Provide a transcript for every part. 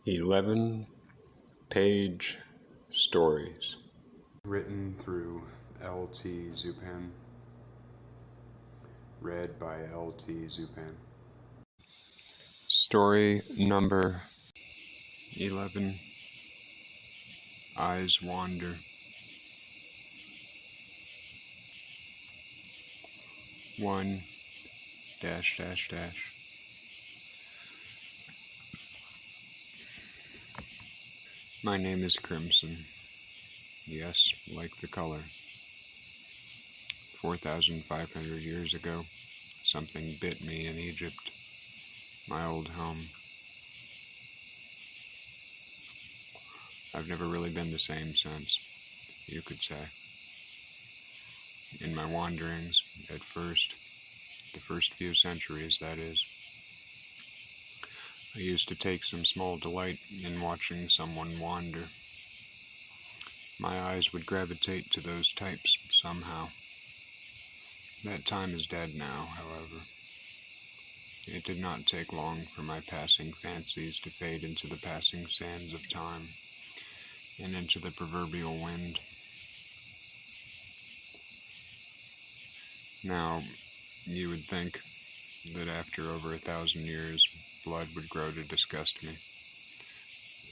11-page stories. Written through L.T. Zupan. Read by L.T. Zupan. Story number 11. Eyes Wander. One dash dash dash. My name is Crimson. Yes, like the color. 4,500 years ago, something bit me in Egypt, my old home. I've never really been the same since, you could say. In my wanderings, at first, the first few centuries, that is, I used to take some small delight in watching someone wander. My eyes would gravitate to those types somehow. That time is dead now, however. It did not take long for my passing fancies to fade into the passing sands of time and into the proverbial wind. Now, you would think that after over 1,000 years, blood would grow to disgust me,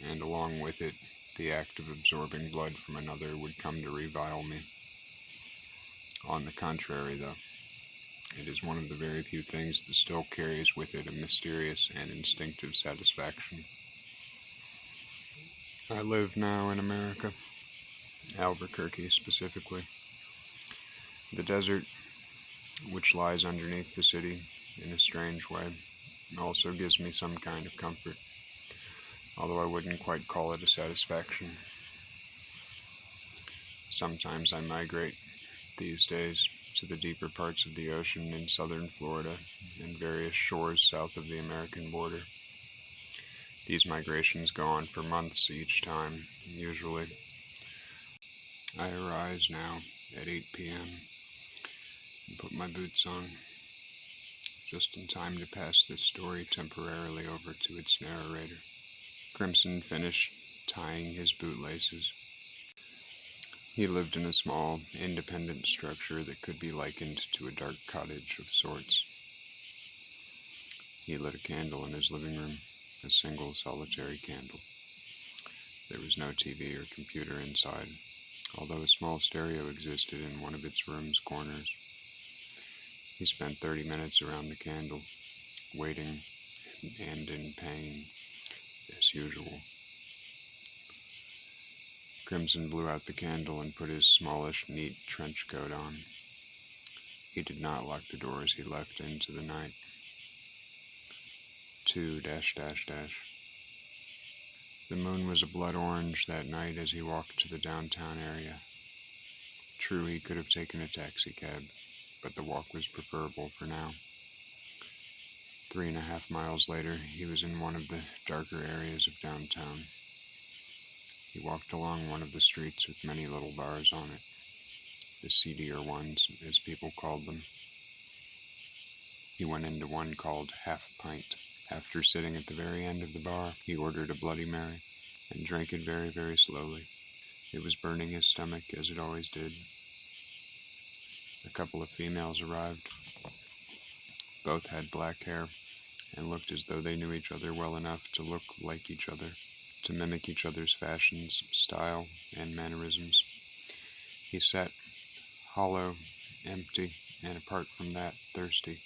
and along with it, the act of absorbing blood from another would come to revile me. On the contrary, though, it is one of the very few things that still carries with it a mysterious and instinctive satisfaction. I live now in America, Albuquerque specifically. The desert, which lies underneath the city in a strange way, also gives me some kind of comfort, although I wouldn't quite call it a satisfaction. Sometimes I migrate, these days, to the deeper parts of the ocean in southern Florida and various shores south of the American border. These migrations go on for months each time, usually. I arise now at 8 p.m. and put my boots on, just in time to pass this story temporarily over to its narrator. Crimson finished tying his bootlaces. He lived in a small, independent structure that could be likened to a dark cottage of sorts. He lit a candle in his living room, a single solitary candle. There was no TV or computer inside, although a small stereo existed in one of its room's corners. He spent 30 minutes around the candle, waiting and in pain, as usual. Crimson blew out the candle and put his smallish, neat trench coat on. He did not lock the door as he left into the night. 2 dash dash dash. The moon was a blood orange that night as he walked to the downtown area. True, he could have taken a taxi cab, but the walk was preferable for now. 3.5 miles later, he was in one of the darker areas of downtown. He walked along one of the streets with many little bars on it, the seedier ones, as people called them. He went into one called Half Pint. After sitting at the very end of the bar, he ordered a Bloody Mary and drank it very, very slowly. It was burning his stomach, as it always did. A couple of females arrived. Both had black hair and looked as though they knew each other well enough to look like each other, to mimic each other's fashions, style, and mannerisms. He sat hollow, empty, and apart from that, thirsty.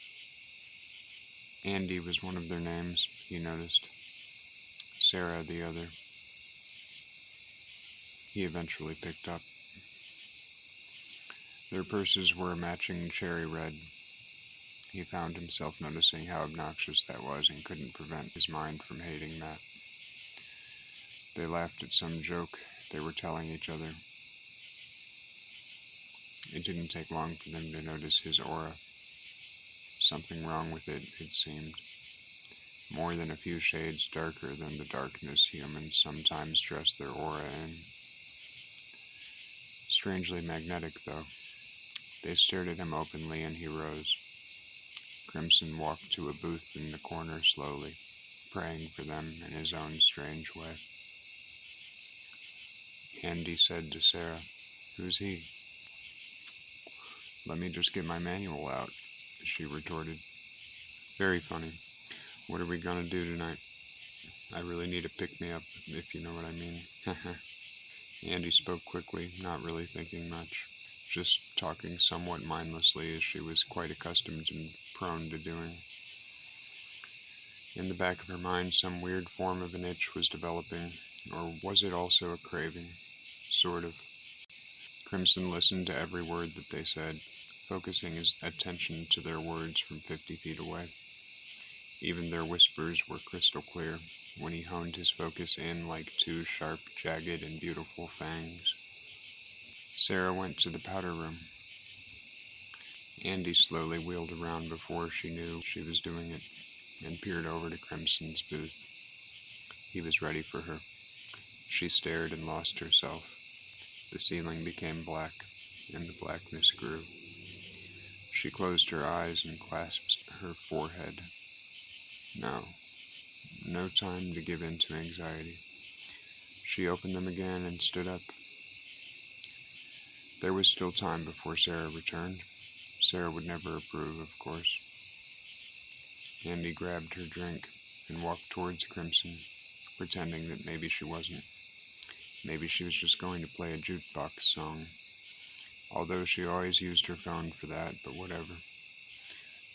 Andy was one of their names, he noticed. Sarah the other. He eventually picked up. Their purses were matching cherry red. He found himself noticing how obnoxious that was and couldn't prevent his mind from hating that. They laughed at some joke they were telling each other. It didn't take long for them to notice his aura. Something wrong with it, it seemed. More than a few shades darker than the darkness humans sometimes dress their aura in. Strangely magnetic, though. They stared at him openly, and he rose. Crimson walked to a booth in the corner slowly, praying for them in his own strange way. Andy said to Sarah, "Who's he?" "Let me just get my manual out," she retorted. "Very funny. What are we gonna do tonight? I really need a pick-me-up, if you know what I mean." Andy spoke quickly, not really thinking much, just talking somewhat mindlessly as she was quite accustomed and prone to doing. In the back of her mind, some weird form of an itch was developing, or was it also a craving? Sort of. Crimson listened to every word that they said, focusing his attention to their words from 50 feet away. Even their whispers were crystal clear when he honed his focus in like two sharp, jagged, and beautiful fangs. Sarah went to the powder room. Andy slowly wheeled around before she knew she was doing it, and peered over to Crimson's booth. He was ready for her. She stared and lost herself. The ceiling became black, and the blackness grew. She closed her eyes and clasped her forehead. No time to give in to anxiety. She opened them again and stood up. There was still time before Sarah returned. Sarah would never approve, of course. Andy grabbed her drink and walked towards Crimson, pretending that maybe she wasn't. Maybe she was just going to play a jukebox song. Although she always used her phone for that, but whatever.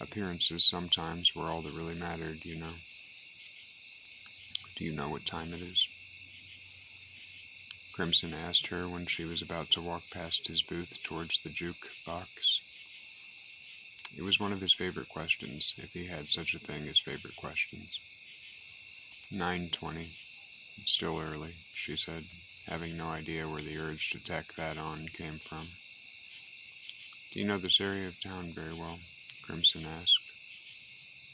Appearances sometimes were all that really mattered, you know. "Do you know what time it is?" Crimson asked her when she was about to walk past his booth towards the jukebox. It was one of his favorite questions, if he had such a thing as favorite questions. 9:20. "Still early," she said, having no idea where the urge to tack that on came from. "Do you know this area of town very well?" Crimson asked,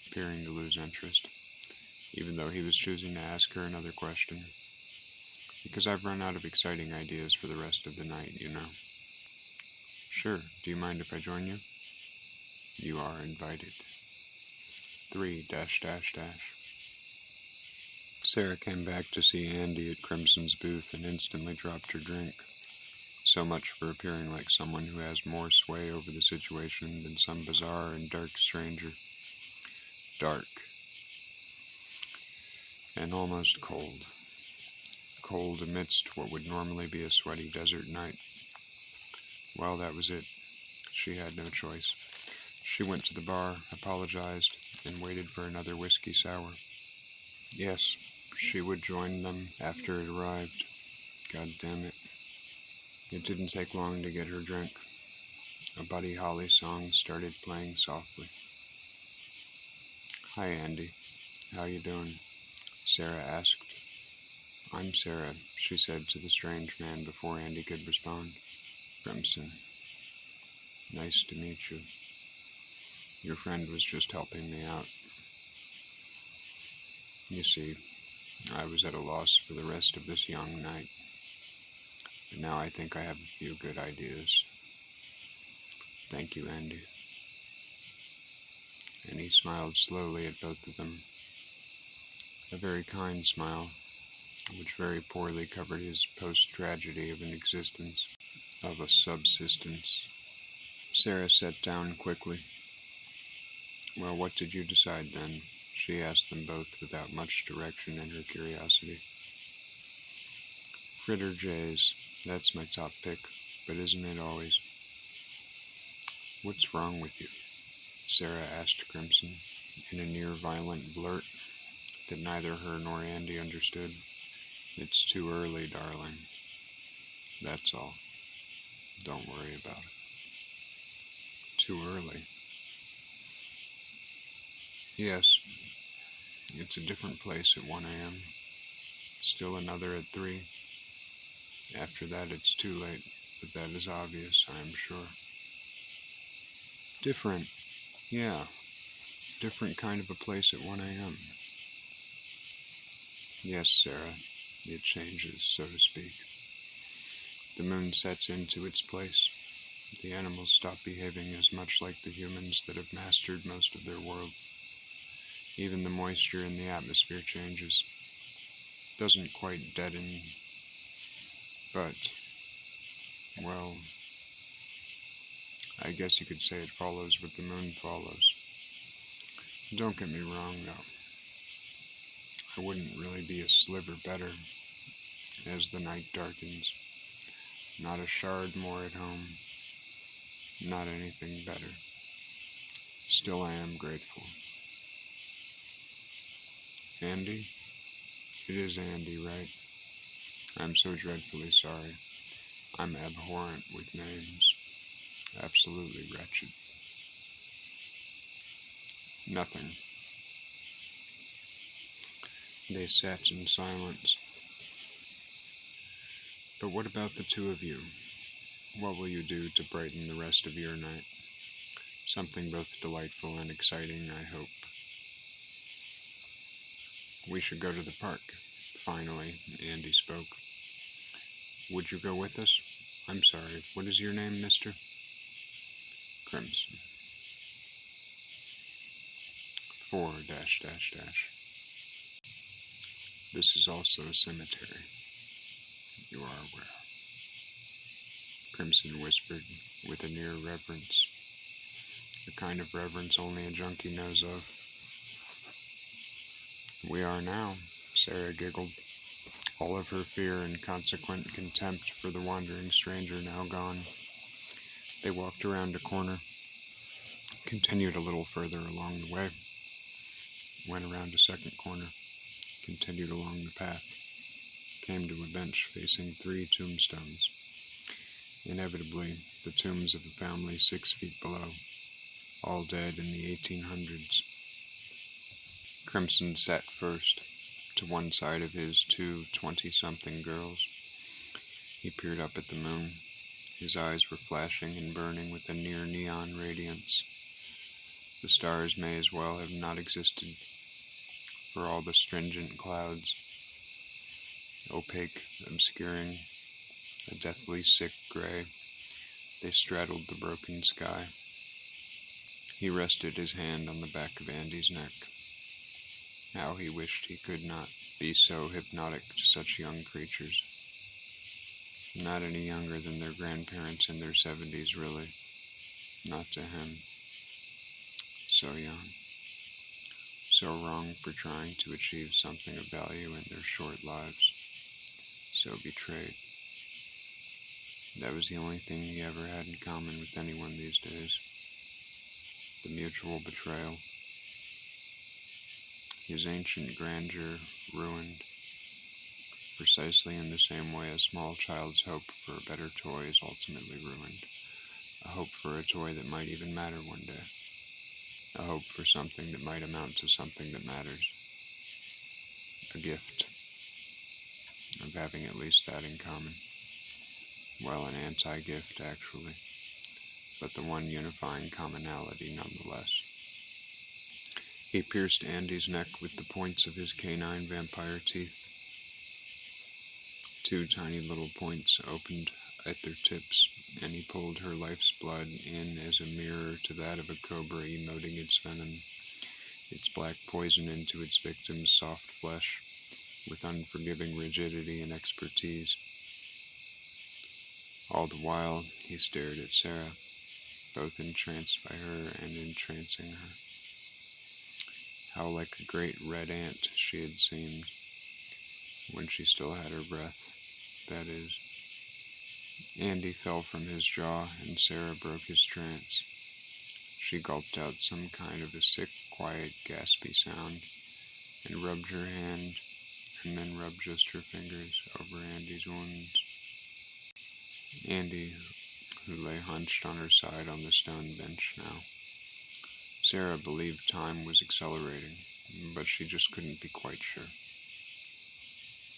appearing to lose interest, even though he was choosing to ask her another question. "Because I've run out of exciting ideas for the rest of the night, you know." "Sure. Do you mind if I join you?" "You are invited." 3 ... Sarah came back to see Andy at Crimson's booth and instantly dropped her drink. So much for appearing like someone who has more sway over the situation than some bizarre and dark stranger. Dark. And almost cold. Cold amidst what would normally be a sweaty desert night. Well, that was it. She had no choice. She went to the bar, apologized, and waited for another whiskey sour. Yes, she would join them after it arrived. God damn it. It didn't take long to get her drink. A Buddy Holly song started playing softly. "Hi, Andy. How you doing?" Sarah asked. "I'm Sarah," she said to the strange man before Andy could respond. "Crimson. Nice to meet you. Your friend was just helping me out. You see, I was at a loss for the rest of this young night. But now I think I have a few good ideas. Thank you, Andy." And he smiled slowly at both of them. A very kind smile, which very poorly covered his post-tragedy of an existence, of a subsistence. Sarah sat down quickly. "Well, what did you decide then?" she asked them both without much direction in her curiosity. "Fritter Jays, that's my top pick, but isn't it always?" "What's wrong with you?" Sarah asked Crimson, in a near-violent blurt that neither her nor Andy understood. "It's too early, darling. That's all. Don't worry about it." "Too early?" "Yes. It's a different place at 1 a.m. Still another at 3. After that it's too late, but that is obvious, I am sure." "Different. Yeah. Different kind of a place at 1 a.m. Yes, Sarah. It changes, so to speak. The moon sets into its place. The animals stop behaving as much like the humans that have mastered most of their world. Even the moisture in the atmosphere changes. Doesn't quite deaden, but, well, I guess you could say it follows what the moon follows. Don't get me wrong, though. I wouldn't really be a sliver better as the night darkens. Not a shard more at home. Not anything better. Still I am grateful. Andy? It is Andy, right? I'm so dreadfully sorry. I'm abhorrent with names. Absolutely wretched. Nothing. They sat in silence. But what about the two of you? What will you do to brighten the rest of your night? Something both delightful and exciting, I hope. We should go to the park. Finally, Andy spoke. Would you go with us? I'm sorry, what is your name, mister? Crimson. 4 ... This is also a cemetery. You are aware. Crimson whispered with a near reverence. The kind of reverence only a junkie knows of. We are now, Sarah giggled, all of her fear and consequent contempt for the wandering stranger now gone. They walked around a corner, continued a little further along the way, went around a second corner, continued along the path, came to a bench facing 3 tombstones. Inevitably, the tombs of a family 6 feet below, all dead in the 1800s. Crimson sat first, to one side of his 2 20-something girls. He peered up at the moon. His eyes were flashing and burning with a near-neon radiance. The stars may as well have not existed, for all the stringent clouds, opaque, obscuring, a deathly sick gray, they straddled the broken sky. He rested his hand on the back of Andy's neck. How he wished he could not be so hypnotic to such young creatures. Not any younger than their grandparents in their 70s, really. Not to him. So young. So wrong for trying to achieve something of value in their short lives. So betrayed. That was the only thing he ever had in common with anyone these days. The mutual betrayal. His ancient grandeur ruined, precisely in the same way a small child's hope for a better toy is ultimately ruined. A hope for a toy that might even matter one day. A hope for something that might amount to something that matters. A gift of having at least that in common. Well, an anti-gift, actually, but the one unifying commonality nonetheless. He pierced Andy's neck with the points of his canine vampire teeth. 2 tiny little points opened at their tips, and he pulled her life's blood in as a mirror to that of a cobra emoting its venom, its black poison into its victim's soft flesh, with unforgiving rigidity and expertise. All the while, he stared at Sarah, both entranced by her and entrancing her. How like a great red ant she had seemed, when she still had her breath, that is. Andy fell from his jaw, and Sarah broke his trance. She gulped out some kind of a sick, quiet, gaspy sound, and rubbed her hand, and then rubbed just her fingers over Andy's wounds. Andy, who lay hunched on her side on the stone bench now. Sarah believed time was accelerating, but she just couldn't be quite sure.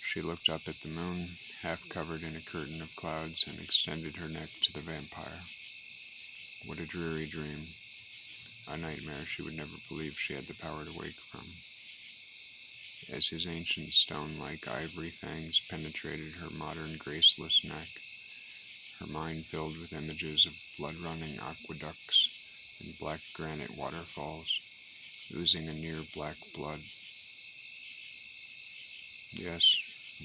She looked up at the moon, half covered in a curtain of clouds, and extended her neck to the vampire. What a dreary dream. A nightmare she would never believe she had the power to wake from. As his ancient stone-like ivory fangs penetrated her modern graceless neck, her mind filled with images of blood-running aqueducts and black granite waterfalls, oozing a near black blood. Yes,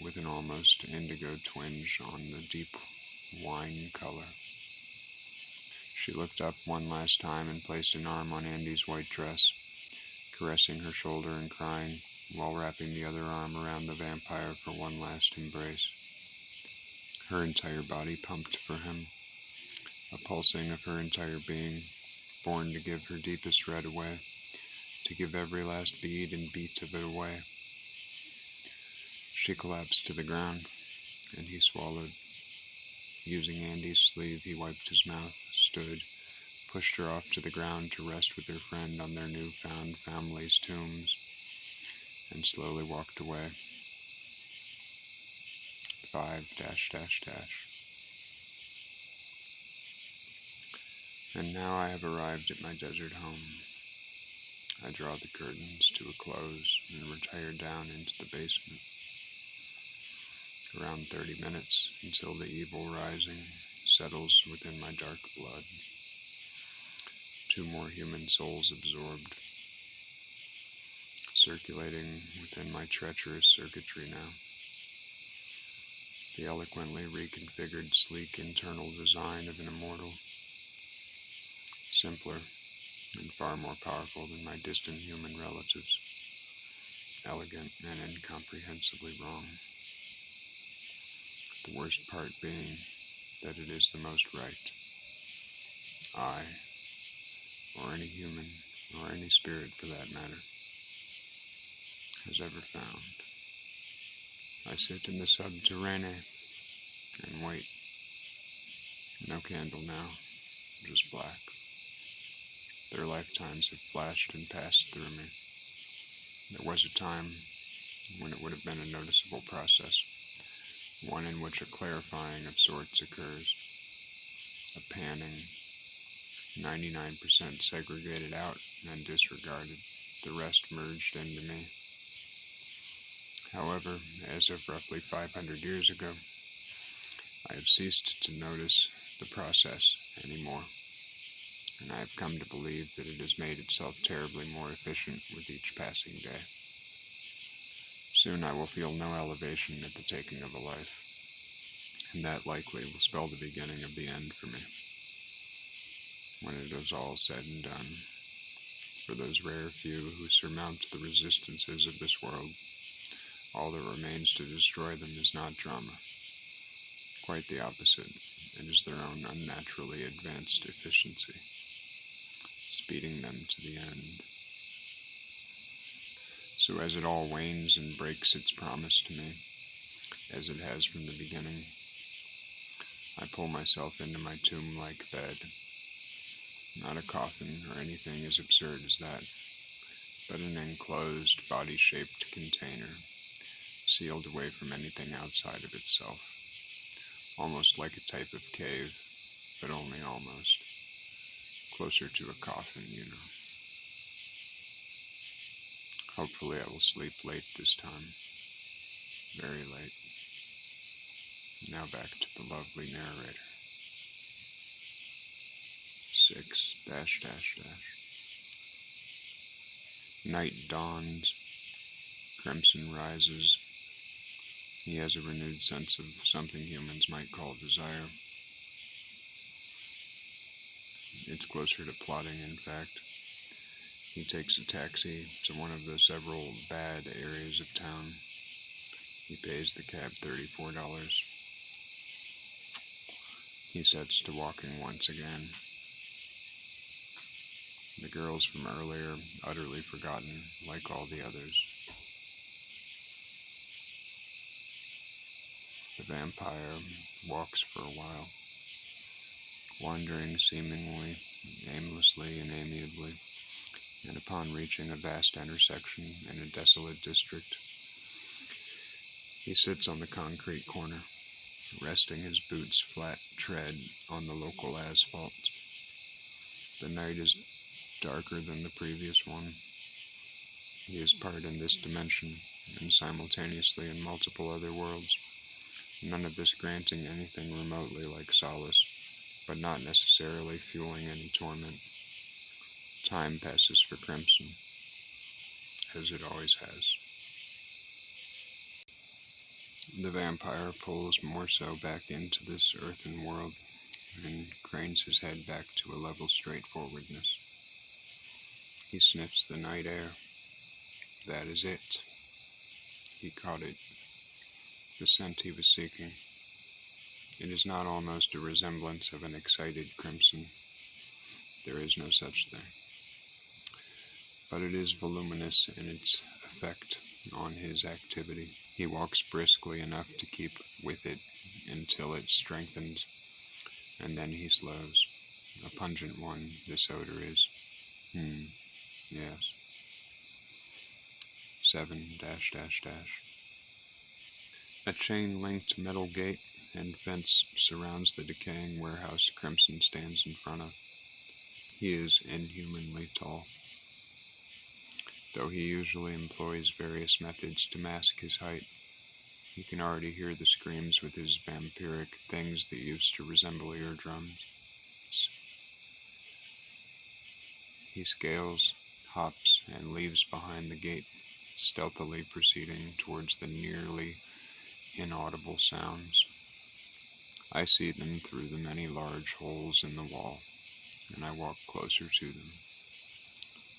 with an almost indigo twinge on the deep wine color. She looked up one last time and placed an arm on Andy's white dress, caressing her shoulder and crying, while wrapping the other arm around the vampire for one last embrace. Her entire body pumped for him, a pulsing of her entire being, born to give her deepest red away, to give every last bead and beat of it away. She collapsed to the ground, and he swallowed. Using Andy's sleeve, he wiped his mouth, stood, pushed her off to the ground to rest with her friend on their newfound family's tombs, and slowly walked away. 5 ... And now I have arrived at my desert home. I draw the curtains to a close and retire down into the basement. Around 30 minutes until the evil rising settles within my dark blood. 2 more human souls absorbed, circulating within my treacherous circuitry now. The eloquently reconfigured, sleek internal design of an immortal. Simpler and far more powerful than my distant human relatives. Elegant and incomprehensibly wrong. The worst part being that it is the most right. I, or any human, or any spirit for that matter, has ever found. I sit in the subterrane and wait. No candle now, just black. Their lifetimes have flashed and passed through me. There was a time when it would have been a noticeable process, one in which a clarifying of sorts occurs, a panning, 99% segregated out and disregarded, the rest merged into me. However, as of roughly 500 years ago, I have ceased to notice the process anymore, and I have come to believe that it has made itself terribly more efficient with each passing day. Soon I will feel no elevation at the taking of a life, and that likely will spell the beginning of the end for me. When it is all said and done, for those rare few who surmount the resistances of this world, all that remains to destroy them is not drama. Quite the opposite. It is their own unnaturally advanced efficiency, speeding them to the end. So as it all wanes and breaks its promise to me, as it has from the beginning, I pull myself into my tomb-like bed. Not a coffin or anything as absurd as that, but an enclosed, body-shaped container, sealed away from anything outside of itself. Almost like a type of cave, but only almost. Closer to a coffin, you know. Hopefully I will sleep late this time. Very late. Now back to the lovely narrator. 6 ... Night dawns. Crimson rises. He has a renewed sense of something humans might call desire. It's closer to plotting, in fact. He takes a taxi to one of the several bad areas of town. He pays the cab $34. He sets to walking once again. The girls from earlier, utterly forgotten, like all the others. The vampire walks for a while, wandering seemingly, aimlessly and amiably, and upon reaching a vast intersection in a desolate district, he sits on the concrete corner, resting his boots' flat tread on the local asphalt. The night is darker than the previous one. He is part in this dimension, and simultaneously in multiple other worlds, none of this granting anything remotely like solace, but not necessarily fueling any torment. Time passes for Crimson. as it always has. The vampire pulls more so back into this earthen world and cranes his head back to a level straightforwardness. He sniffs the night air. That is it. He caught it. The scent he was seeking. It is not almost a resemblance of an excited crimson. There is no such thing. But it is voluminous in its effect on his activity. He walks briskly enough to keep with it until it strengthens, and then he slows. A pungent one, this odor is. Yes. 7 ... A chain-linked metal gate and fence surrounds the decaying warehouse Crimson stands in front of. He is inhumanly tall, though he usually employs various methods to mask his height. He can already hear the screams with his vampiric things that used to resemble eardrums. He scales, hops, and leaves behind the gate, stealthily proceeding towards the nearly inaudible sounds. I see them through the many large holes in the wall, and I walk closer to them.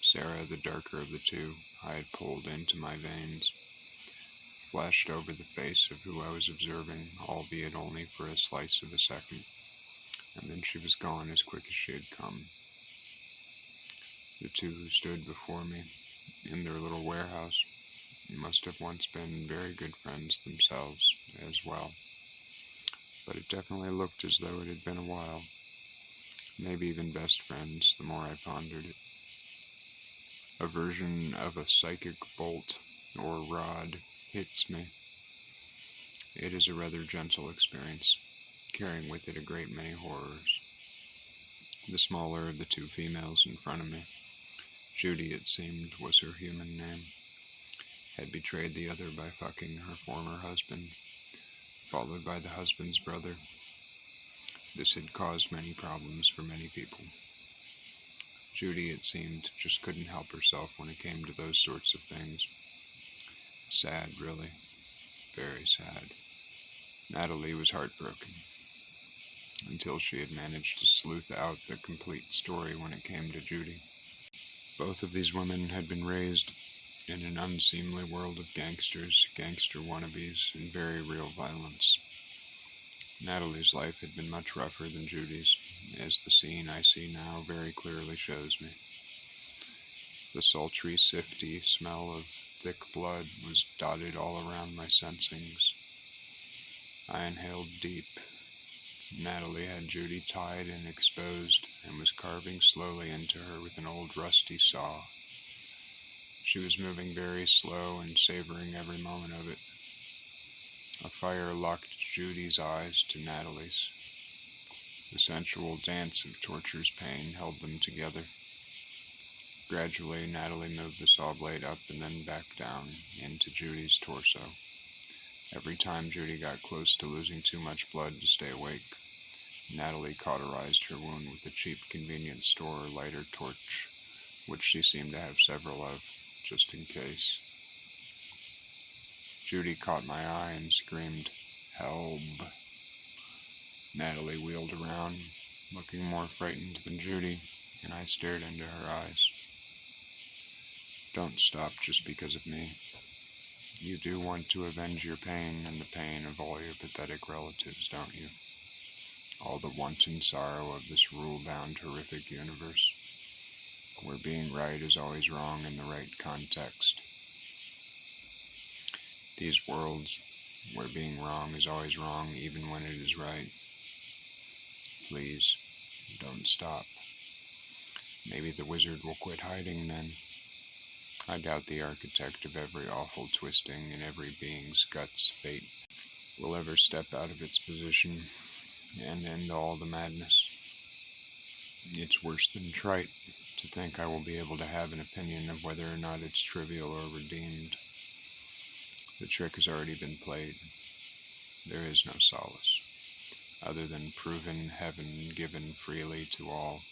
Sarah, the darker of the two, I had pulled into my veins, flashed over the face of who I was observing, albeit only for a slice of a second, and then she was gone as quick as she had come. The two who stood before me in their little warehouse must have once been very good friends themselves as well, but it definitely looked as though it had been a while, maybe even best friends the more I pondered it. A version of a psychic bolt or rod hits me. It is a rather gentle experience, carrying with it a great many horrors. The smaller of the two females in front of me, Judy it seemed was her human name, had betrayed the other by fucking her former husband, followed by the husband's brother. This had caused many problems for many people. Judy, it seemed, just couldn't help herself when it came to those sorts of things. Sad, really. Very sad. Natalie was heartbroken, until she had managed to sleuth out the complete story when it came to Judy. Both of these women had been raised in an unseemly world of gangsters, gangster wannabes, and very real violence. Natalie's life had been much rougher than Judy's, as the scene I see now very clearly shows me. The sultry, sifty smell of thick blood was dotted all around my sensings. I inhaled deep. Natalie had Judy tied and exposed, and was carving slowly into her with an old rusty saw. She was moving very slow and savoring every moment of it. A fire locked Judy's eyes to Natalie's. The sensual dance of torture's pain held them together. Gradually, Natalie moved the saw blade up and then back down into Judy's torso. Every time Judy got close to losing too much blood to stay awake, Natalie cauterized her wound with a cheap convenience store lighter torch, which she seemed to have several of, just in case. Judy caught my eye and screamed, "Help!" Natalie wheeled around, looking more frightened than Judy, and I stared into her eyes. Don't stop just because of me. You do want to avenge your pain and the pain of all your pathetic relatives, don't you? All the wanton sorrow of this rule-bound, horrific universe, where being right is always wrong in the right context. These worlds, where being wrong is always wrong even when it is right. Please, don't stop. Maybe the wizard will quit hiding then. I doubt the architect of every awful twisting in every being's guts fate will ever step out of its position and end all the madness. It's worse than trite to think I will be able to have an opinion of whether or not it's trivial or redeemed. The trick has already been played. There is no solace, other than proven heaven given freely to all,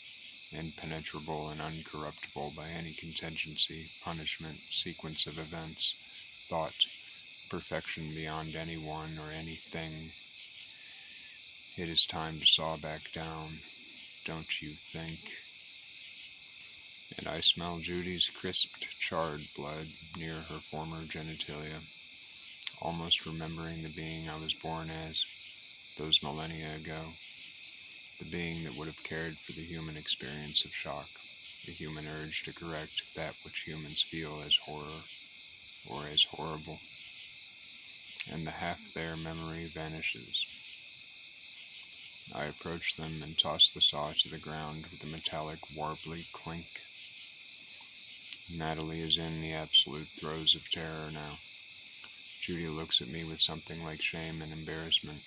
impenetrable and uncorruptible by any contingency, punishment, sequence of events, thought, perfection beyond anyone or anything. It is time to saw back down, don't you think? And I smell Judy's crisped, charred blood near her former genitalia, almost remembering the being I was born as, those millennia ago, the being that would have cared for the human experience of shock, the human urge to correct that which humans feel as horror or as horrible. And the half-there memory vanishes. I approach them and toss the saw to the ground with a metallic, warbly clink. Natalie is in the absolute throes of terror now. Judy looks at me with something like shame and embarrassment.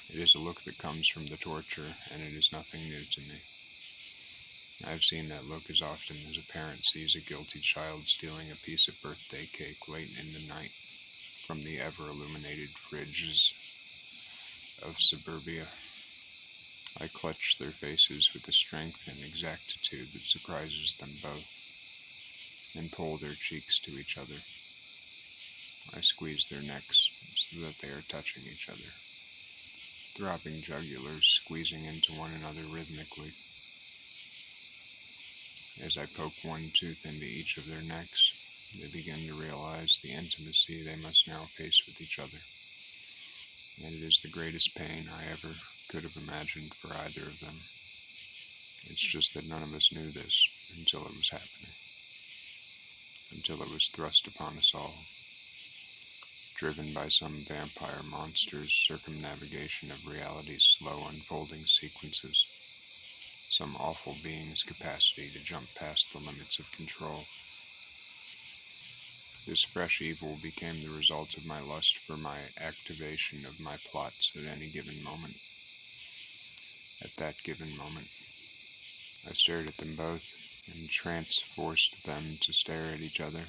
It is a look that comes from the torture, and it is nothing new to me. I have seen that look as often as a parent sees a guilty child stealing a piece of birthday cake late in the night from the ever-illuminated fridges of suburbia. I clutch their faces with a strength and exactitude that surprises them both, and pull their cheeks to each other. I squeeze their necks so that they are touching each other, throbbing jugulars squeezing into one another rhythmically. As I poke one tooth into each of their necks, they begin to realize the intimacy they must now face with each other. And it is the greatest pain I ever could have imagined for either of them. It's just that none of us knew this until it was happening. Until it was thrust upon us all, driven by some vampire monster's circumnavigation of reality's slow unfolding sequences, some awful being's capacity to jump past the limits of control. This fresh evil became the result of my lust for my activation of my plots at any given moment. At that given moment, I stared at them both, and trance forced them to stare at each other.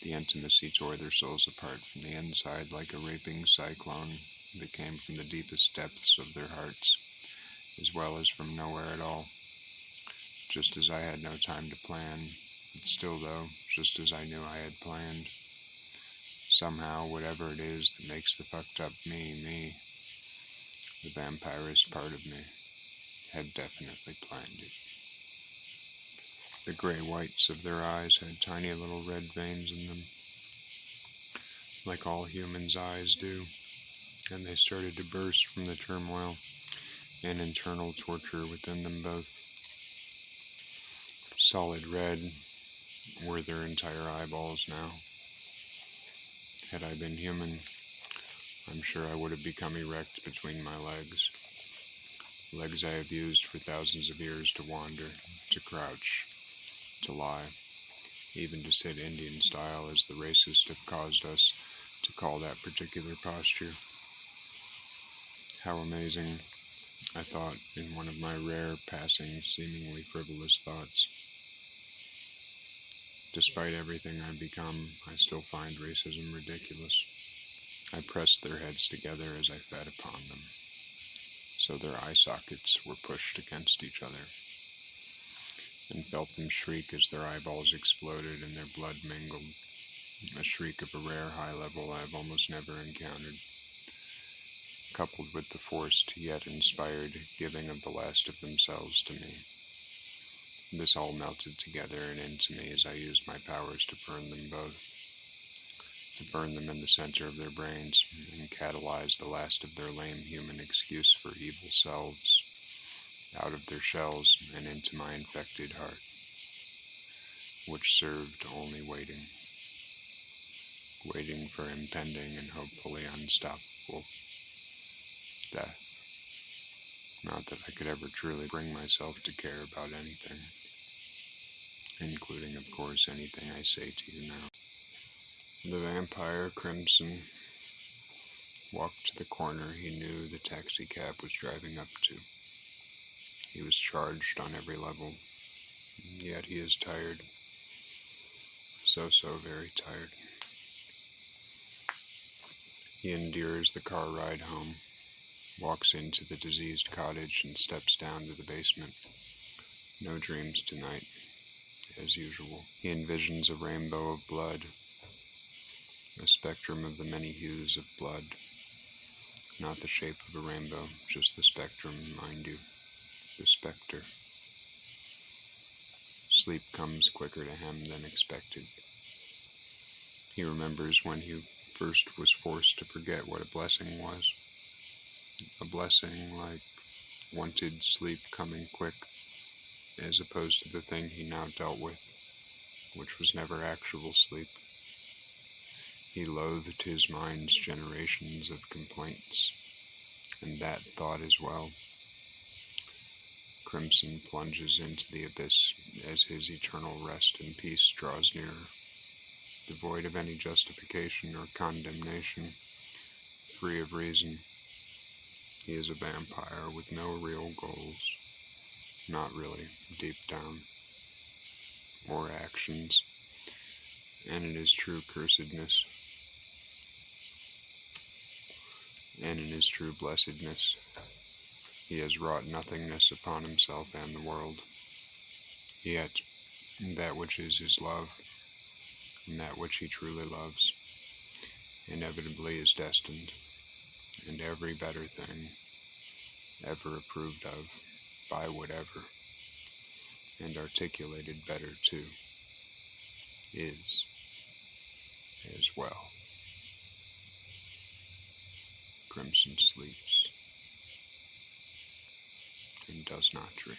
The intimacy tore their souls apart from the inside like a raping cyclone that came from the deepest depths of their hearts, as well as from nowhere at all. Just as I had no time to plan, but still though, just as I knew I had planned. Somehow, whatever it is that makes the fucked up me, the vampirist part of me, had definitely planned it. The gray whites of their eyes had tiny little red veins in them, like all humans' eyes do, and they started to burst from the turmoil and internal torture within them both. Solid red were their entire eyeballs now. Had I been human, I'm sure I would have become erect between my legs. Legs I have used for thousands of years to wander, to crouch, to lie, even to sit Indian style as the racists have caused us to call that particular posture. How amazing, I thought in one of my rare, passing, seemingly frivolous thoughts. Despite everything I've become, I still find racism ridiculous. I pressed their heads together as I fed upon them, so their eye sockets were pushed against each other, and felt them shriek as their eyeballs exploded and their blood mingled, a shriek of a rare high level I have almost never encountered, coupled with the forced yet inspired giving of the last of themselves to me. This all melted together and into me as I used my powers to burn them both, to burn them in the center of their brains and catalyze the last of their lame human excuse for evil selves out of their shells and into my infected heart, which served only waiting for impending and hopefully unstoppable death. Not that I could ever truly bring myself to care about anything, including, of course, anything I say to you now. The vampire, Crimson, walked to the corner he knew the taxi cab was driving up to. He was charged on every level, yet he is tired. So very tired. He endures the car ride home, walks into the diseased cottage and steps down to the basement. No dreams tonight, as usual. He envisions a rainbow of blood, a spectrum of the many hues of blood. Not the shape of a rainbow, just the spectrum, mind you. The specter. Sleep comes quicker to him than expected. He remembers when he first was forced to forget what a blessing was. A blessing like wanted sleep coming quick, as opposed to the thing he now dealt with, which was never actual sleep. He loathed his mind's generations of complaints, and that thought as well. Crimson plunges into the abyss as his eternal rest and peace draws nearer, devoid of any justification or condemnation, free of reason. He is a vampire with no real goals, not really, deep down, or actions, and in his true cursedness, and in his true blessedness, he has wrought nothingness upon himself and the world. Yet, that which is his love, and that which he truly loves, inevitably is destined, and every better thing, ever approved of by whatever, and articulated better too, is as well. Crimson sleeps and does not dream.